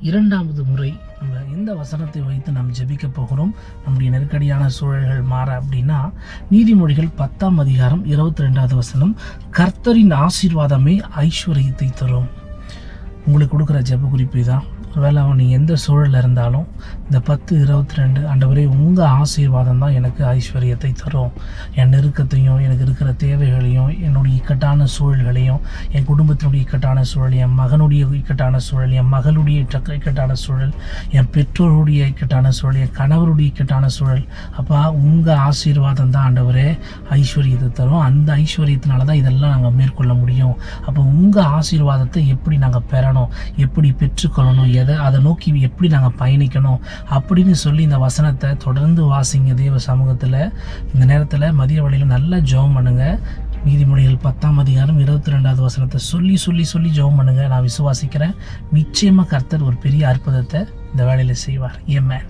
இரண்டாவது முறை நம்ம எந்த வசனத்தை வைத்து நாம் ஜெபிக்க போகிறோம், நம்முடைய நெருக்கடியான சூழல்கள் மாற அப்படின்னா, நீதிமொழிகள் 10ஆம் அதிகாரம் 22வது வசனம், கர்த்தரின் ஆசீர்வாதமே ஐஸ்வர்யத்தை தரும். உங்களுக்கு கொடுக்குற ஜெப குறிப்பு தான். ஒருவேளை நீங்கள் எந்த சூழலில் இருந்தாலும் இந்த 10:22 ஆண்டவரே உங்கள் ஆசீர்வாதம் தான் எனக்கு ஐஸ்வர்யத்தை தரும். என் நெருக்கத்தையும், எனக்கு இருக்கிற தேவைகளையும், என்னுடைய இக்கட்டான சூழல்களையும், என் குடும்பத்தினுடைய இக்கட்டான சூழல், என் மகனுடைய இக்கட்டான சூழல், என் மகளுடைய இக்கட்டான சூழல், என் பெற்றோருடைய இக்கட்டான சூழல், என் கணவருடைய இக்கட்டான சூழல், அப்போ உங்கள் ஆசீர்வாதம் தான் ஆண்டவரே ஐஸ்வர்யத்தை தரும். அந்த ஐஸ்வர்யத்தினால தான் இதெல்லாம் நாங்கள் மேற்கொள்ள முடியும். அப்போ உங்கள் ஆசீர்வாதத்தை எப்படி நாங்கள் பெறணும், எப்படி பெற்றுக்கொள்ளணும், அதை நோக்கி எப்படி நாங்கள் பயணிக்கணும் அப்படின்னு சொல்லி இந்த வசனத்தை தொடர்ந்து வாசிங்க தேவ சமூகத்தில். இந்த நேரத்தில் மதிய வேளையில் நல்லா ஜெபம் பண்ணுங்க. நீதிமொழிகள் 10ஆம் அதிகாரம் 22வது வசனத்தை சொல்லி ஜெபம் பண்ணுங்க. நான் விசுவாசிக்கிறேன், நிச்சயமாக கர்த்தர் ஒரு பெரிய அற்புதத்தை இந்த வேலையில் செய்வார். ஆமென்.